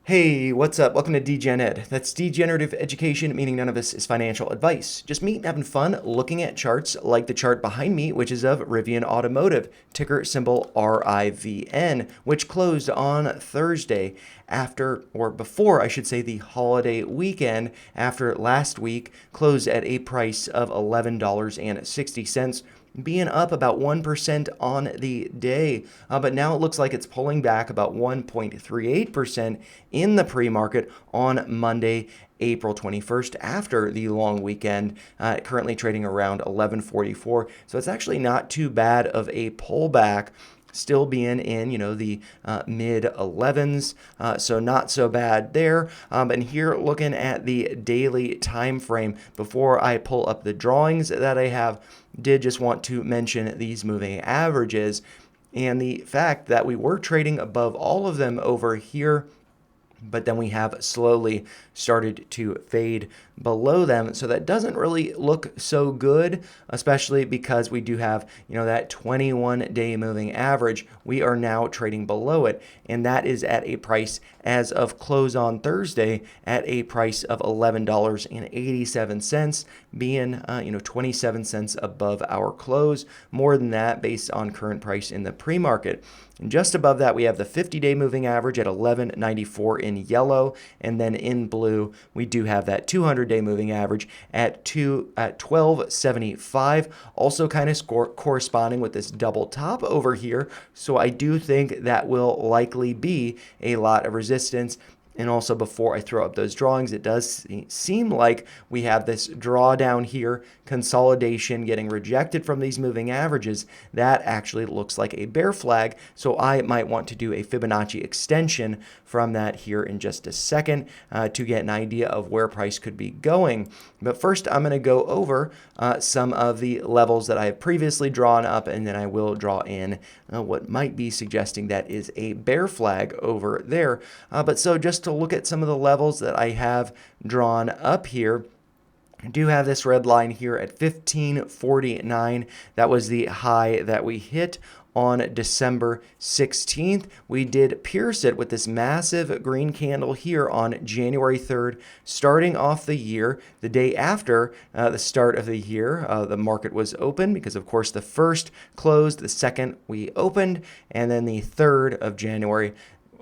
Hey, what's up? Welcome to DGen Ed. That's degenerative education, meaning none of this is financial advice. Just me having fun looking at charts like the chart behind me, which is of Rivian Automotive, ticker symbol RIVN, which closed on Thursday after, or before, I should say, the holiday weekend after last week closed at a price of $11.60, being up about 1% on the day. But now it looks like it's pulling back about 1.38% in the pre-market on Monday, April 21st, after the long weekend, currently trading around 11.44. So it's actually not too bad of a pullback, still being in, the mid 11s, so not so bad there. And here, looking at the daily time frame, before I pull up the drawings that I have, did just want to mention these moving averages and the fact that we were trading above all of them over here, but then we have slowly started to fade below them. So that doesn't really look so good, especially because we do have, that 21-day moving average. We are now trading below it, and that is at a price as of close on Thursday at a price of $11.87, being 27 cents above our close, more than that based on current price in the pre-market. And just above that, we have the 50-day moving average at 11.94 in yellow, and then in blue, we do have that 200-day moving average at 12.75, also kind of corresponding with this double top over here. So I do think that will likely be a lot of resistance. And also, before I throw up those drawings, it does seem like we have this drawdown here, consolidation getting rejected from these moving averages. That actually looks like a bear flag. So I might want to do a Fibonacci extension from that here in just a second to get an idea of where price could be going. But first, I'm going to go over some of the levels that I have previously drawn up, and then I will draw in what might be suggesting that is a bear flag over there. But so just to look at some of the levels that I have drawn up here, I do have this red line here at 1549. That was the high that we hit on December 16th. We did pierce it with this massive green candle here on January 3rd, starting off the year. The day after the start of the year, the market was open because, of course, the first closed, the second we opened, and then the 3rd of January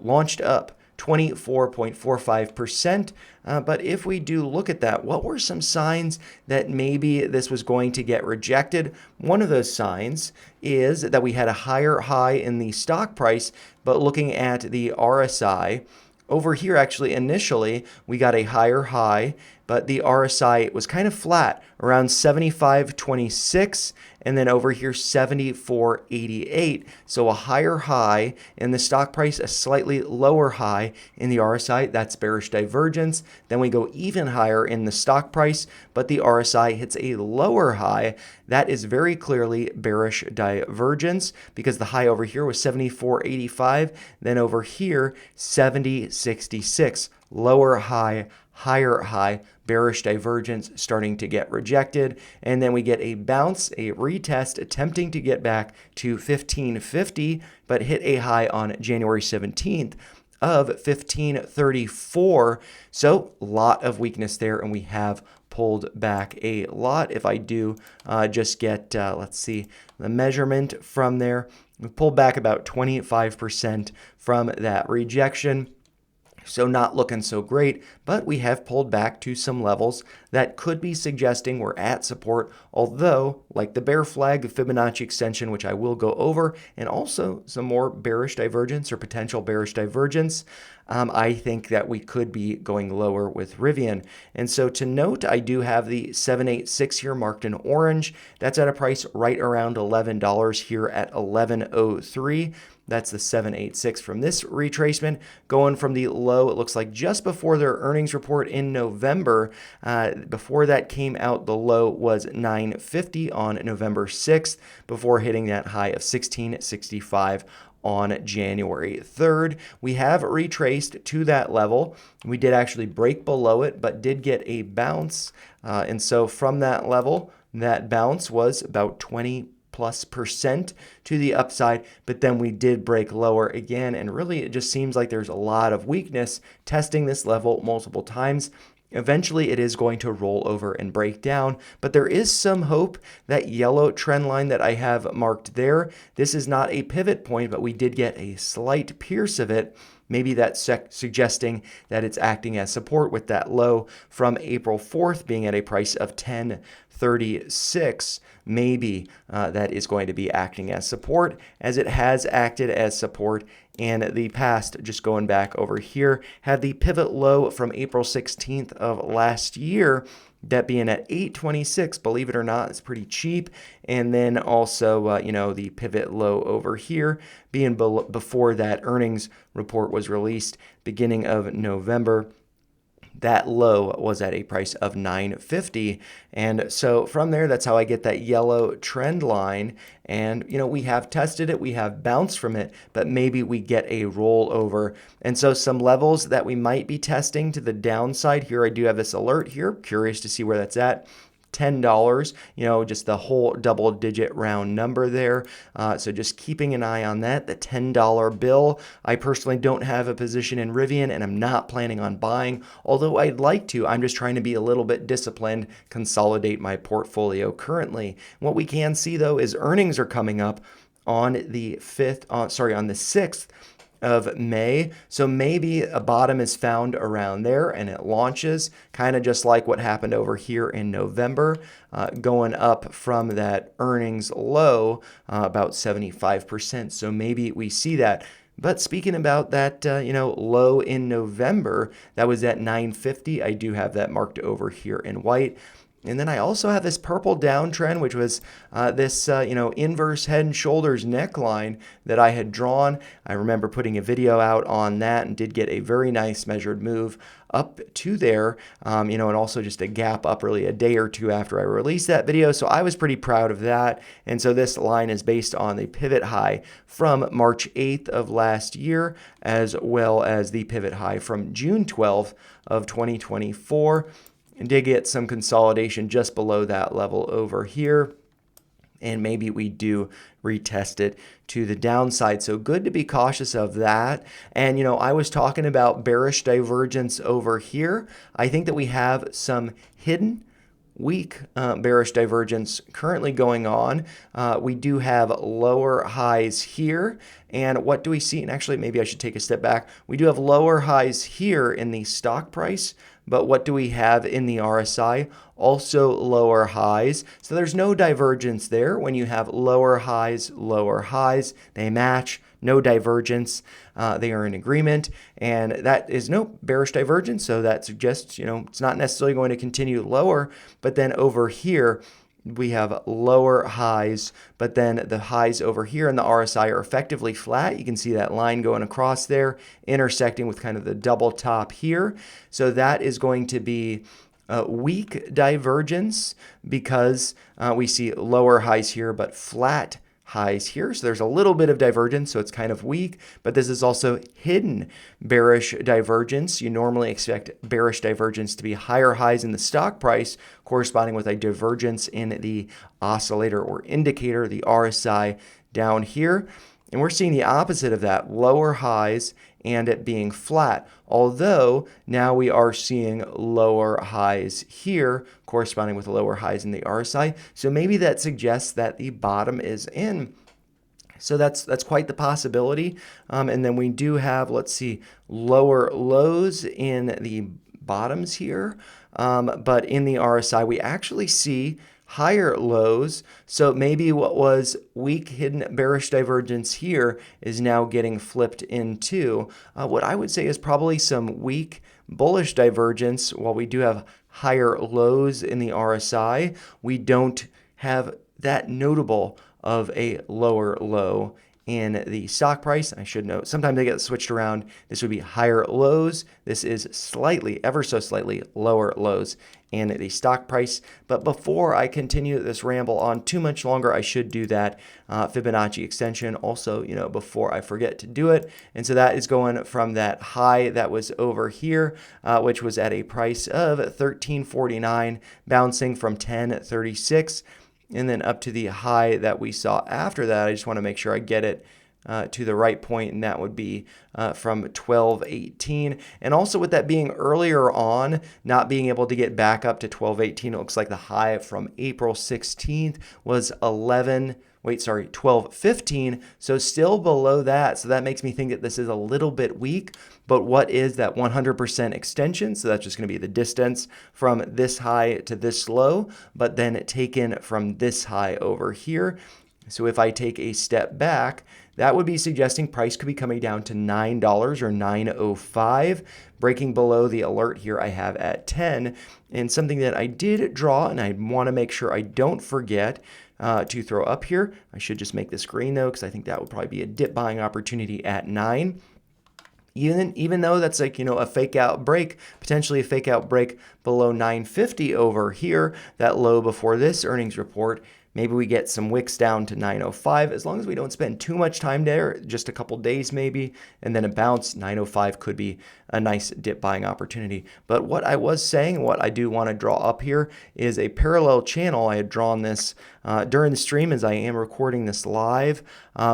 launched up 24.45%. But if we do look at that, what were some signs that maybe this was going to get rejected? One of those signs is that we had a higher high in the stock price, but looking at the RSI, over here, actually, initially, we got a higher high, but the RSI was kind of flat, around 75.26, and then over here, 74.88. So a higher high in the stock price, a slightly lower high in the RSI. That's bearish divergence. Then we go even higher in the stock price, but the RSI hits a lower high. That is very clearly bearish divergence because the high over here was 74.85. Then over here, 70.66. Lower high, higher high, bearish divergence starting to get rejected. And then we get a bounce, a retest, attempting to get back to 1550, but hit a high on January 17th of 1534. So a lot of weakness there, and we have pulled back a lot. If I do just get, let's see, the measurement from there, we pulled back about 25% from that rejection. So not looking so great, but we have pulled back to some levels that could be suggesting we're at support, although, like the bear flag, the Fibonacci extension, which I will go over, and also some more bearish divergence or potential bearish divergence, I think that we could be going lower with Rivian. And so to note, I do have the 786 here marked in orange. That's at a price right around $11 here at 11.03. That's the 786 from this retracement, going from the low, it looks like just before their earnings report in November. Before that came out, the low was 950 on November 6th, before hitting that high of 1665 on January 3rd. We have retraced to that level. We did actually break below it, but did get a bounce. And so from that level, that bounce was about 20 plus% to the upside, but then we did break lower again, and really it just seems like there's a lot of weakness testing this level multiple times. Eventually, it is going to roll over and break down, but there is some hope. That yellow trend line that I have marked there, this is not a pivot point, but we did get a slight pierce of it. Maybe that's suggesting that it's acting as support with that low from April 4th being at a price of 10.36. Maybe that is going to be acting as support, as it has acted as support in the past. Just going back over here, had the pivot low from April 16th of last year, that being at 826, believe it or not, it's pretty cheap. And then also, the pivot low over here being before that earnings report was released, beginning of November. That low was at a price of 950. And so from there, that's how I get that yellow trend line. And, we have tested it, we have bounced from it, but maybe we get a rollover. And so some levels that we might be testing to the downside here, I do have this alert here, curious to see where that's at. $10, just the whole double-digit round number there. So just keeping an eye on that, the $10 bill. I personally don't have a position in Rivian, and I'm not planning on buying, although I'd like to. I'm just trying to be a little bit disciplined, consolidate my portfolio currently. What we can see, though, is earnings are coming up on the 6th of May. So maybe a bottom is found around there and it launches, kind of just like what happened over here in November, going up from that earnings low about 75%. So maybe we see that. But speaking about that, low in November, that was at 950. I do have that marked over here in white. And then I also have this purple downtrend, which was this, inverse head and shoulders neckline that I had drawn. I remember putting a video out on that and did get a very nice measured move up to there, and also just a gap up really a day or two after I released that video. So I was pretty proud of that. And so this line is based on the pivot high from March 8th of last year, as well as the pivot high from June 12th of 2024. And did get some consolidation just below that level over here. And maybe we do retest it to the downside. So good to be cautious of that. And, I was talking about bearish divergence over here. I think that we have some hidden weak bearish divergence currently going on. We do have lower highs here. And what do we see? And actually, maybe I should take a step back. We do have lower highs here in the stock price. But what do we have in the RSI? Also lower highs. So there's no divergence there. When you have lower highs, they match. No divergence. They are in agreement. And that is no bearish divergence. So that suggests, it's not necessarily going to continue lower. But then over here, we have lower highs, but then the highs over here in the RSI are effectively flat. You can see that line going across there, intersecting with kind of the double top here. So that is going to be a weak divergence because we see lower highs here, but flat highs here. So there's a little bit of divergence, so it's kind of weak, but this is also hidden bearish divergence. You normally expect bearish divergence to be higher highs in the stock price, corresponding with a divergence in the oscillator or indicator, the RSI down here. And we're seeing the opposite of that, lower highs and it being flat. Although now we are seeing lower highs here, corresponding with lower highs in the RSI. So maybe that suggests that the bottom is in. So that's quite the possibility. And then we do have, let's see, lower lows in the bottoms here. But in the RSI, we actually see higher lows. So maybe what was weak hidden bearish divergence here is now getting flipped into what I would say is probably some weak bullish divergence. While we do have higher lows in the RSI, we don't have that notable of a lower low in the stock price. I should note, sometimes they get switched around. This would be higher lows. This is slightly, ever so slightly lower lows in the stock price. But before I continue this ramble on too much longer, I should do that Fibonacci extension also, before I forget to do it. And so that is going from that high that was over here, which was at a price of $13.49, bouncing from $10.36. and then up to the high that we saw after that. I just want to make sure I get it to the right point, and that would be from 1218. And also with that being earlier on, not being able to get back up to 1218, it looks like the high from April 16th was 1215, so still below that. So that makes me think that this is a little bit weak. But what is that 100% extension? So that's just going to be the distance from this high to this low, but then taken from this high over here. So if I take a step back, that would be suggesting price could be coming down to $9 or $9.05, breaking below the alert here I have at 10. And something that I did draw, and I want to make sure I don't forget to throw up here. I should just make this green though, because I think that would probably be a dip buying opportunity at 9. Even though that's like, a fake out break, potentially a fake out break below 950 over here, that low before this earnings report, maybe we get some wicks down to 905. As long as we don't spend too much time there, just a couple days maybe, and then a bounce, 905 could be a nice dip buying opportunity. But what I was saying, what I do want to draw up here is a parallel channel. I had drawn this during the stream as I am recording this live.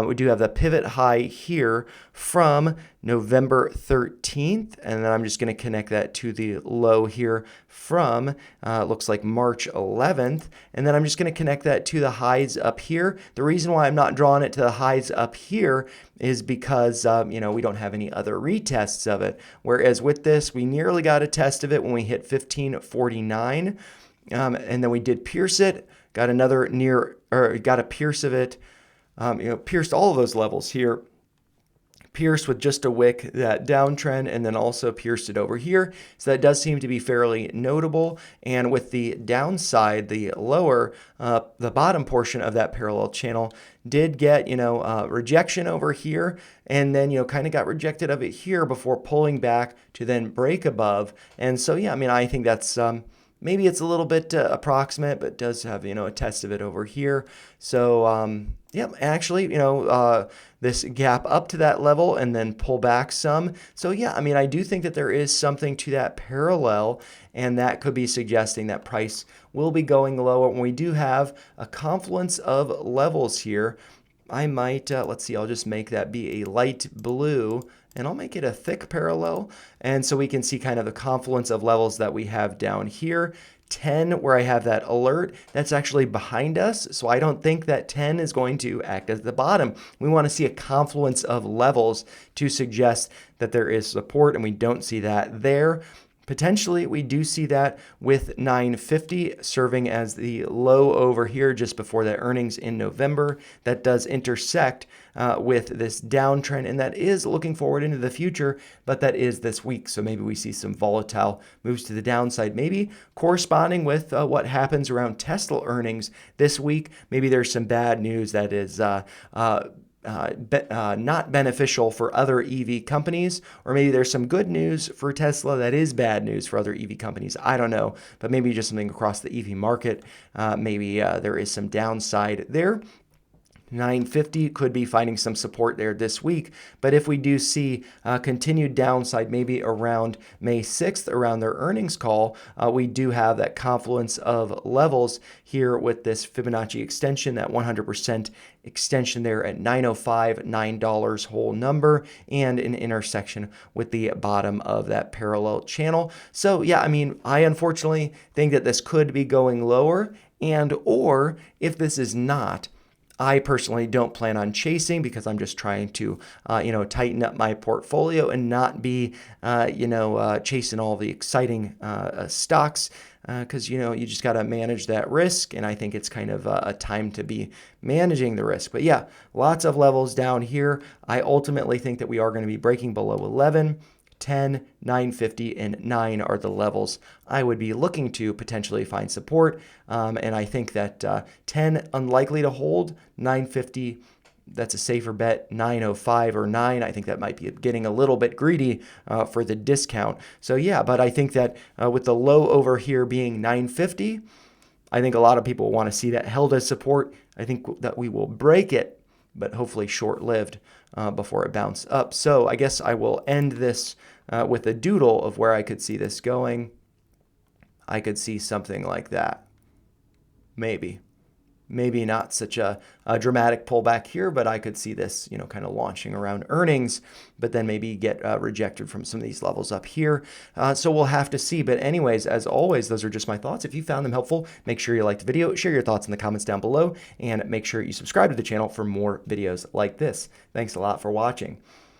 We do have the pivot high here from November 13th, and then I'm just going to connect that to the low here from looks like March 11th, and then I'm just going to connect that to the highs up here. The reason why I'm not drawing it to the highs up here is because we don't have any other retests of it, whereas with this we nearly got a test of it when we hit 1549, and then we did pierce it, got another got a pierce of it, pierced all of those levels here, pierced with just a wick that downtrend, and then also pierced it over here. So that does seem to be fairly notable. And with the downside, the lower, the bottom portion of that parallel channel did get, rejection over here, and then, kind of got rejected of it here before pulling back to then break above. And so, yeah, I think that's, maybe it's a little bit approximate, but does have, a test of it over here. So, yeah, actually, this gap up to that level and then pull back some. So, yeah, I do think that there is something to that parallel, and that could be suggesting that price will be going lower. When we do have a confluence of levels here, I might, let's see, I'll just make that be a light blue, and I'll make it a thick parallel. And so we can see kind of the confluence of levels that we have down here. 10, where I have that alert, that's actually behind us. So I don't think that 10 is going to act as the bottom. We want to see a confluence of levels to suggest that there is support, and we don't see that there. Potentially, we do see that with 950 serving as the low over here just before the earnings in November. That does intersect with this downtrend, and that is looking forward into the future, but that is this week. So maybe we see some volatile moves to the downside, maybe corresponding with what happens around Tesla earnings this week. Maybe there's some bad news that is not beneficial for other EV companies, or maybe there's some good news for Tesla that is bad news for other EV companies. I don't know, but maybe just something across the EV market. Maybe there is some downside there. 950 could be finding some support there this week. But if we do see continued downside, maybe around May 6th, around their earnings call, we do have that confluence of levels here with this Fibonacci extension, that 100% extension there at 905, $9 whole number, and an intersection with the bottom of that parallel channel. So yeah, I unfortunately think that this could be going lower, and or if this is not, I personally don't plan on chasing, because I'm just trying to, tighten up my portfolio and not be, chasing all the exciting stocks, because, you just got to manage that risk. And I think it's kind of a time to be managing the risk. But yeah, lots of levels down here. I ultimately think that we are going to be breaking below 11. 10, 950, and 9 are the levels I would be looking to potentially find support. And I think that 10, unlikely to hold. 950, that's a safer bet. 905 or 9, I think that might be getting a little bit greedy for the discount. So yeah, but I think that with the low over here being 950, I think a lot of people want to see that held as support. I think that we will break it, but hopefully short-lived before it bounces up. So I guess I will end this with a doodle of where I could see this going. I could see something like that. Maybe. maybe not such a dramatic pullback here, but I could see this, kind of launching around earnings, but then maybe get rejected from some of these levels up here. So we'll have to see. But anyways, as always, those are just my thoughts. If you found them helpful, make sure you like the video, share your thoughts in the comments down below, and make sure you subscribe to the channel for more videos like this. Thanks a lot for watching.